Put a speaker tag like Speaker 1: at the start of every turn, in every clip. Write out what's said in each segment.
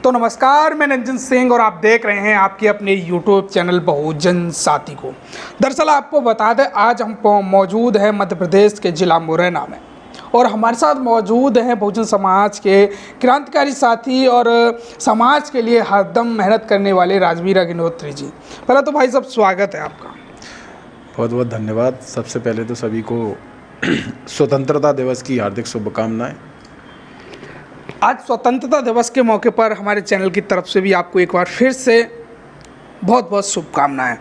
Speaker 1: तो नमस्कार, मैं निरंजन सिंह और आप देख रहे हैं आपके अपने YouTube चैनल बहुजन साथी को। दरअसल आपको बता दें, आज हम मौजूद हैं मध्य प्रदेश के ज़िला मुरैना में और हमारे साथ मौजूद हैं बहुजन समाज के क्रांतिकारी साथी और समाज के लिए हरदम मेहनत करने वाले राजवीर अग्निहोत्री जी। पहले तो भाई साहब स्वागत है आपका।
Speaker 2: बहुत बहुत धन्यवाद। सबसे पहले तो सभी को स्वतंत्रता दिवस की हार्दिक शुभकामनाएं।
Speaker 1: आज स्वतंत्रता दिवस के मौके पर हमारे चैनल की तरफ से भी आपको एक बार फिर से बहुत बहुत शुभकामनाएं।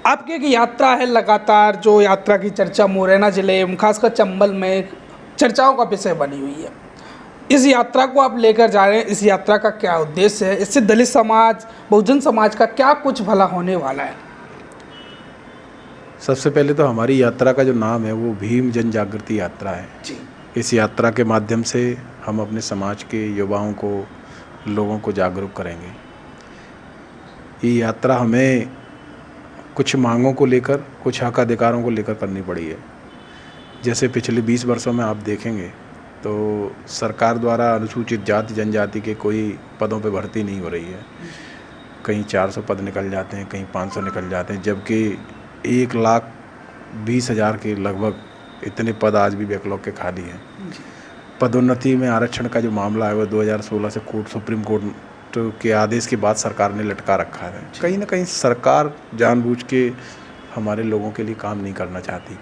Speaker 1: आपकी एक यात्रा है लगातार, जो यात्रा की चर्चा मुरैना ज़िले खासकर चंबल में चर्चाओं का विषय बनी हुई है। इस यात्रा को आप लेकर जा रहे हैं, इस यात्रा का क्या उद्देश्य है? इससे दलित समाज, बहुजन समाज का क्या कुछ भला होने वाला है?
Speaker 2: सबसे पहले तो हमारी यात्रा का जो नाम है वो भीम जन जागृति यात्रा है
Speaker 1: जी।
Speaker 2: इस यात्रा के माध्यम से हम अपने समाज के युवाओं को, लोगों को जागरूक करेंगे। ये यात्रा हमें कुछ मांगों को लेकर, कुछ हक अधिकारों को लेकर करनी पड़ी है। जैसे पिछले 20 वर्षों में आप देखेंगे तो सरकार द्वारा अनुसूचित जाति जनजाति के कोई पदों पे भर्ती नहीं हो रही है। कहीं 400 पद निकल जाते हैं, कहीं 500 निकल जाते हैं, जबकि 1,20,000 के लगभग इतने पद आज भी बैकलॉग के खाली हैं। पदोन्नति में आरक्षण का जो मामला है वो 2016 से सुप्रीम कोर्ट के आदेश के बाद सरकार ने लटका रखा है। कहीं ना कहीं सरकार जानबूझ के हमारे लोगों के लिए काम नहीं करना चाहती।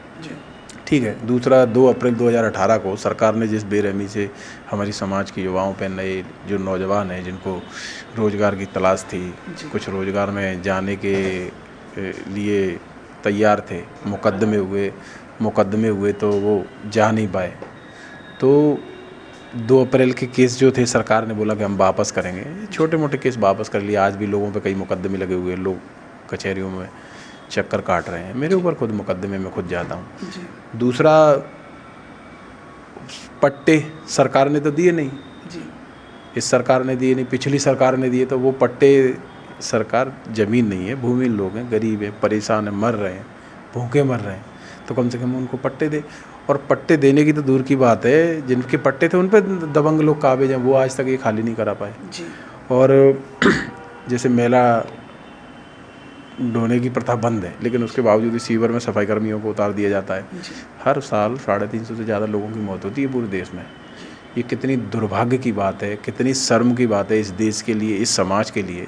Speaker 2: ठीक है। दूसरा, 2 अप्रैल 2018 को सरकार ने जिस बेरहमी से हमारी समाज के युवाओं पे, नए जो नौजवान हैं जिनको रोज़गार की तलाश थी, कुछ रोज़गार में जाने के लिए तैयार थे, मुकदमे हुए तो वो जा नहीं पाए। तो 2 अप्रैल के केस जो थे, सरकार ने बोला कि हम वापस करेंगे। छोटे मोटे केस वापस कर लिए। आज भी लोगों पे कई मुकदमे लगे हुए हैं, लोग कचहरियों में चक्कर काट रहे हैं। मेरे ऊपर खुद मुकदमे में खुद जाता हूँ। दूसरा, पट्टे सरकार ने तो दिए नहीं जी। इस सरकार ने दिए नहीं, पिछली सरकार ने दिए। तो वो पट्टे, सरकार, ज़मीन नहीं है, भूमि लोग हैं, गरीब हैं, परेशान हैं, मर रहे हैं, भूखे मर रहे हैं, तो कम से कम उनको पट्टे दे। और पट्टे देने की तो दूर की बात है, जिनके पट्टे थे उन पर दबंग लोग काबिज हैं, वो आज तक ये खाली नहीं करा पाए जी। और जैसे मेला ढोने की प्रथा बंद है, लेकिन उसके बावजूद सीवर में सफाई कर्मियों को उतार दिया जाता है। हर साल 350 से ज़्यादा लोगों की मौत होती है पूरे देश में। ये कितनी दुर्भाग्य की बात है, कितनी शर्म की बात है इस देश के लिए, इस समाज के लिए,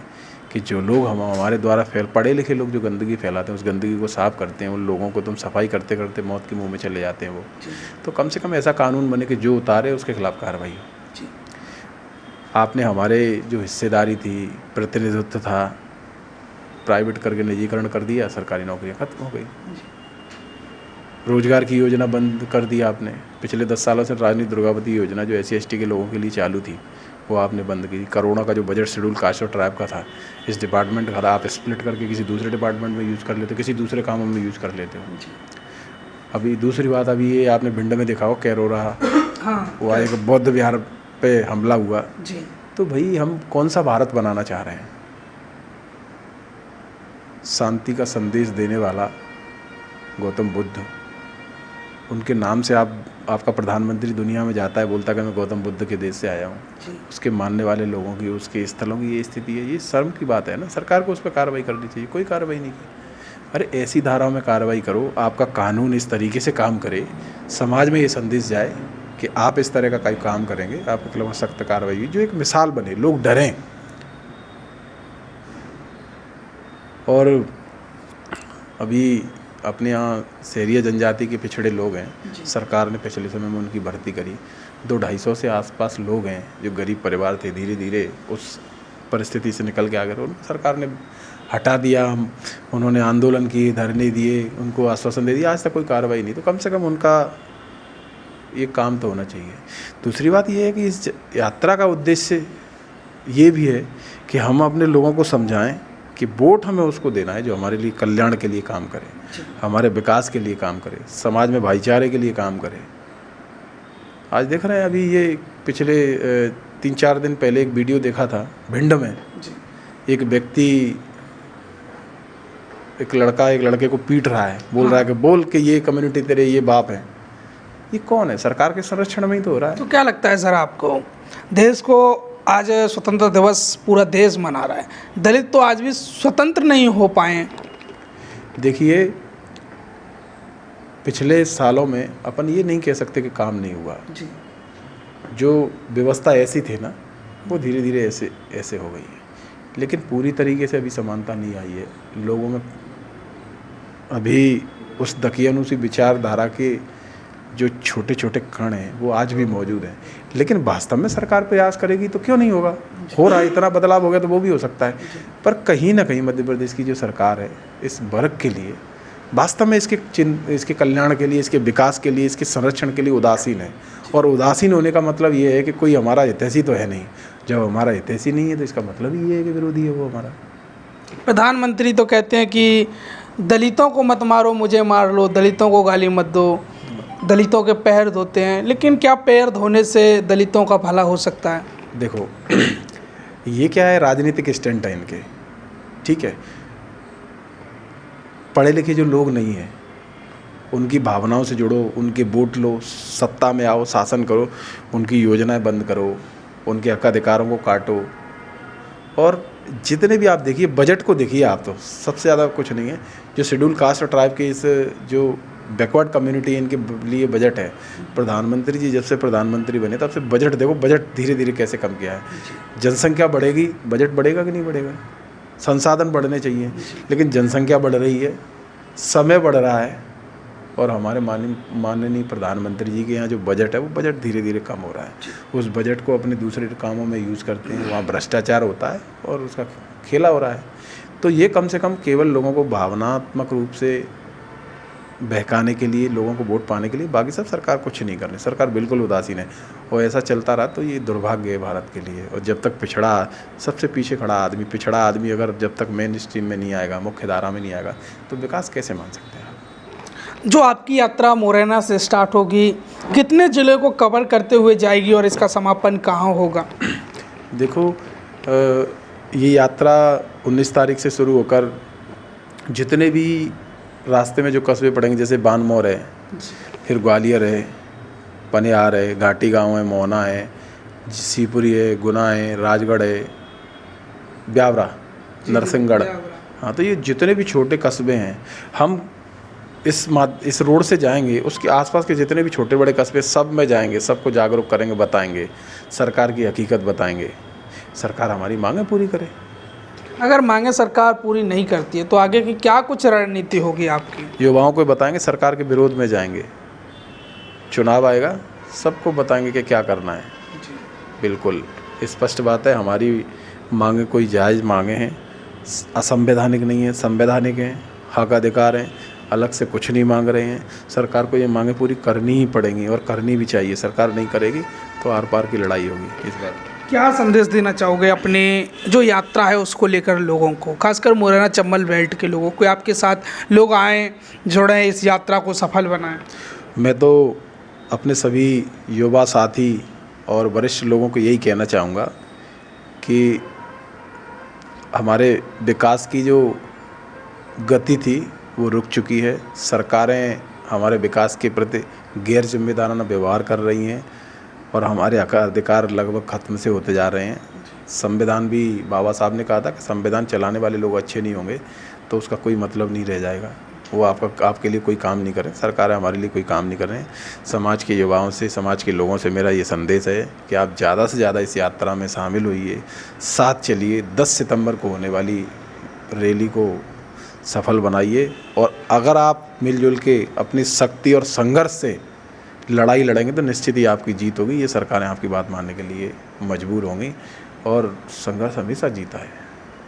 Speaker 2: कि जो लोग हमारे द्वारा पढ़े लिखे लोग जो गंदगी फैलाते हैं, उस गंदगी को साफ़ करते हैं, उन लोगों को तुम सफाई करते करते मौत के मुंह में चले जाते हैं वो। तो कम से कम ऐसा कानून बने कि जो उतारे उसके खिलाफ कार्रवाई हो। आपने हमारे जो हिस्सेदारी थी, प्रतिनिधित्व था, प्राइवेट करके निजीकरण कर दिया, सरकारी नौकरियां खत्म हो गई। रोजगार की योजना बंद कर दी आपने। पिछले 10 सालों से राजनी दुर्गावती योजना जो SC/ST के लोगों के लिए चालू थी, वो आपने बंद की। करोड़ों का जो बजट शेड्यूल कास्ट और ट्राइब का था, इस डिपार्टमेंट का आप स्प्लिट करके किसी दूसरे डिपार्टमेंट में यूज़ कर लेते हो, किसी दूसरे कामों में यूज़ कर लेते हो। अभी दूसरी बात, अभी ये आपने भिंड में देखा हो, कैरोरा, वो एक बौद्ध विहार पे हमला हुआ। तो भाई हम कौन सा भारत बनाना चाह रहे हैं? शांति का संदेश देने वाला गौतम बुद्ध, उनके नाम से आपका प्रधानमंत्री दुनिया में जाता है, बोलता है कि मैं गौतम बुद्ध के देश से आया हूँ। उसके मानने वाले लोगों की, उसके स्थलों की ये स्थिति है। ये शर्म की बात है ना। सरकार को उस पर कार्रवाई करनी चाहिए, कोई कार्रवाई नहीं की। अरे ऐसी धाराओं में कार्रवाई करो, आपका कानून इस तरीके से काम करे, समाज में ये संदेश जाए कि आप इस तरह का कोई काम करेंगे, आपके खिलाफ सख्त कार्रवाई हुई, जो एक मिसाल बने, लोग डरें। और अभी अपने यहाँ शहरी जनजाति के पिछड़े लोग हैं, सरकार ने पिछले समय में उनकी भर्ती करी। 200-250 से आसपास लोग हैं जो गरीब परिवार थे, धीरे धीरे उस परिस्थिति से निकल के आ गए। उनको सरकार ने हटा दिया, उन्होंने आंदोलन किए, धरने दिए, उनको आश्वासन दे दिया, आज तक कोई कार्रवाई नहीं। तो कम से कम उनका ये काम तो होना चाहिए। दूसरी बात ये है कि इस यात्रा का उद्देश्य ये भी है कि हम अपने लोगों को समझाएं कि वोट हमें उसको देना है जो हमारे लिए कल्याण के लिए काम करे, हमारे विकास के लिए काम करे, समाज में भाईचारे के लिए काम करे। आज देख रहे हैं, अभी ये पिछले 3-4 दिन पहले एक वीडियो देखा था भिंड में। एक व्यक्ति, एक लड़का एक लड़के को पीट रहा है, बोल रहा है कि बोल के ये कम्युनिटी तेरे ये बाप है। ये कौन है? सरकार के संरक्षण में ही तो हो रहा है।
Speaker 1: तो क्या लगता है सर आपको, देश को आज स्वतंत्रता दिवस पूरा देश मना रहा है, दलित तो आज भी स्वतंत्र नहीं हो पाए हैं।
Speaker 2: देखिए, पिछले सालों में अपन ये नहीं कह सकते कि काम नहीं हुआ।
Speaker 1: जी।
Speaker 2: जो व्यवस्था ऐसी थी ना, वो धीरे धीरे ऐसे ऐसे हो गई है, लेकिन पूरी तरीके से अभी समानता नहीं आई है। लोगों में अभी उस दकियानूसी विचारधारा के जो छोटे छोटे कण हैं वो आज भी मौजूद हैं, लेकिन वास्तव में सरकार प्रयास करेगी तो क्यों नहीं होगा। हो रहा है, इतना बदलाव हो गया तो वो भी हो सकता है। पर कहीं ना कहीं मध्य प्रदेश की जो सरकार है इस वर्ग के लिए वास्तव में इसके कल्याण के लिए, इसके विकास के लिए, इसके संरक्षण के लिए उदासीन है। और उदासीन होने का मतलब ये है कि कोई हमारा हितैषी तो है नहीं। जब हमारा हितैषी नहीं है तो इसका मतलब ही ये है कि विरोधी है वो हमारा।
Speaker 1: प्रधानमंत्री तो कहते हैं कि दलितों को मत मारो, मुझे मार लो, दलितों को गाली मत दो, दलितों के पैर धोते हैं, लेकिन क्या पैर धोने से दलितों का भला हो सकता है?
Speaker 2: देखो ये क्या है, राजनीतिक स्टंट है इनके, ठीक है। पढ़े लिखे जो लोग नहीं हैं उनकी भावनाओं से जुड़ो, उनके वोट लो, सत्ता में आओ, शासन करो, उनकी योजनाएं बंद करो, उनके हक अधिकारों को काटो। और जितने भी आप देखिए, बजट को देखिए आप, तो सबसे ज़्यादा कुछ नहीं है। जो शेड्यूल कास्ट और ट्राइब के इस जो बैकवर्ड कम्युनिटी इनके लिए बजट है, प्रधानमंत्री जी जब से प्रधानमंत्री बने तब से बजट देखो, बजट धीरे धीरे कैसे कम किया है। जनसंख्या बढ़ेगी, बजट बढ़ेगा कि नहीं बढ़ेगा? संसाधन बढ़ने चाहिए, लेकिन जनसंख्या बढ़ रही है, समय बढ़ रहा है, और हमारे माननीय प्रधानमंत्री जी के यहाँ जो बजट है वो बजट धीरे धीरे कम हो रहा है। उस बजट को अपने दूसरे कामों में यूज़ करते हैं, वहाँ भ्रष्टाचार होता है और उसका खेला हो रहा है। तो ये कम से कम केवल लोगों को भावनात्मक रूप से बहकाने के लिए, लोगों को वोट पाने के लिए, बाकी सब सरकार कुछ नहीं कर रही। सरकार बिल्कुल उदासीन है, और ऐसा चलता रहा तो ये दुर्भाग्य है भारत के लिए। और जब तक पिछड़ा, सबसे पीछे खड़ा आदमी, पिछड़ा आदमी अगर जब तक मेन स्ट्रीम में नहीं आएगा, मुख्य धारा में नहीं आएगा, तो विकास कैसे मान सकते हैं?
Speaker 1: जो आपकी यात्रा मुरैना से स्टार्ट होगी, कितने ज़िले को कवर करते हुए जाएगी और इसका समापन कहाँ होगा?
Speaker 2: देखो, ये यात्रा 19 तारीख से शुरू होकर जितने भी रास्ते में जो कस्बे पड़ेंगे, जैसे बानमौर है, फिर ग्वालियर है, पनिहार है, घाटी गांव है, मोहना है, सीपुरी है, गुना है, राजगढ़ है, ब्यावरा, नरसिंहगढ़। हाँ, तो ये जितने भी छोटे कस्बे हैं, हम इस रोड से जाएंगे, उसके आसपास के जितने भी छोटे बड़े कस्बे सब में जाएंगे, सबको जागरूक करेंगे, बताएंगे, सरकार की हकीकत बताएंगे। सरकार हमारी मांगें पूरी करे।
Speaker 1: अगर मांगे सरकार पूरी नहीं करती है तो आगे की क्या कुछ रणनीति होगी आपकी?
Speaker 2: युवाओं को बताएंगे, सरकार के विरोध में जाएंगे, चुनाव आएगा, सबको बताएंगे कि क्या करना है। बिल्कुल स्पष्ट बात है, हमारी मांगे कोई जायज़ मांगे हैं, असंवैधानिक नहीं है, संवैधानिक हैं, हक अधिकार हैं, अलग से कुछ नहीं मांग रहे हैं। सरकार को ये मांगे पूरी करनी ही पड़ेंगी और करनी भी चाहिए। सरकार नहीं करेगी तो आर पार की लड़ाई होगी। इस बात
Speaker 1: क्या संदेश देना चाहोगे अपने जो यात्रा है उसको लेकर लोगों को, खासकर मुरैना चंबल बेल्ट के लोगों को? आपके साथ लोग आएँ, जुड़ें, इस यात्रा को सफल बनाएं।
Speaker 2: मैं तो अपने सभी युवा साथी और वरिष्ठ लोगों को यही कहना चाहूँगा कि हमारे विकास की जो गति थी वो रुक चुकी है। सरकारें हमारे विकास के प्रति गैर जिम्मेदाराना व्यवहार कर रही हैं और हमारे अधिकार लगभग ख़त्म से होते जा रहे हैं। संविधान भी, बाबा साहब ने कहा था कि संविधान चलाने वाले लोग अच्छे नहीं होंगे तो उसका कोई मतलब नहीं रह जाएगा, वो आपके लिए कोई काम नहीं करें, सरकारें हमारे लिए कोई काम नहीं कर रहे हैं। समाज के युवाओं से, समाज के लोगों से मेरा ये संदेश है कि आप ज़्यादा से ज़्यादा इस यात्रा में शामिल होइए, साथ चलिए। 10 सितंबर को होने वाली रैली को सफल बनाइए, और अगर आप मिलजुल के अपनी शक्ति और संघर्ष से लड़ाई लड़ेंगे तो निश्चित ही आपकी जीत होगी। ये सरकारें आपकी बात मानने के लिए मजबूर होंगी, और संघर्ष हमेशा जीता है।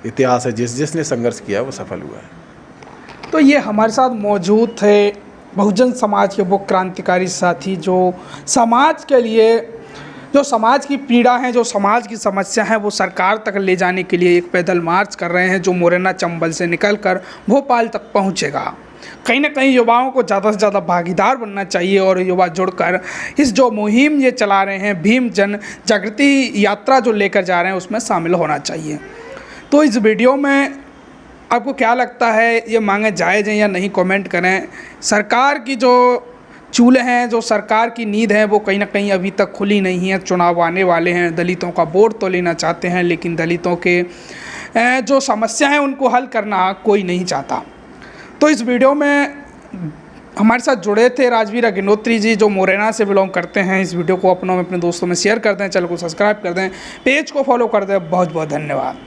Speaker 2: इतिहास है, जिसने संघर्ष किया वो सफल हुआ है।
Speaker 1: तो ये हमारे साथ मौजूद थे बहुजन समाज के वो क्रांतिकारी साथी जो समाज के लिए, जो समाज की पीड़ा है, जो समाज की समस्या है, वो सरकार तक ले जाने के लिए एक पैदल मार्च कर रहे हैं, जो मुरैना चंबल से निकलकर भोपाल तक पहुंचेगा। कहीं ना कहीं युवाओं को ज़्यादा से ज़्यादा भागीदार बनना चाहिए, और युवा जुड़कर इस जो मुहिम ये चला रहे हैं, भीम जन जागृति यात्रा जो लेकर जा रहे हैं, उसमें शामिल होना चाहिए। तो इस वीडियो में आपको क्या लगता है, ये मांगे जायज़ हैं या नहीं, कमेंट करें। सरकार की जो चूल्हे हैं, जो सरकार की नींद है, वो कहीं ना कहीं अभी तक खुली नहीं है। चुनाव आने वाले हैं, दलितों का वोट तो लेना चाहते हैं, लेकिन दलितों के जो समस्या है उनको हल करना कोई नहीं चाहता। तो इस वीडियो में हमारे साथ जुड़े थे राजवीर अग्निहोत्री जी, जो मोरेना से बिलोंग करते हैं। इस वीडियो को अपनों में अपने दोस्तों में शेयर कर दें, चैनल को सब्सक्राइब कर दें, पेज को फॉलो कर दें। बहुत बहुत धन्यवाद।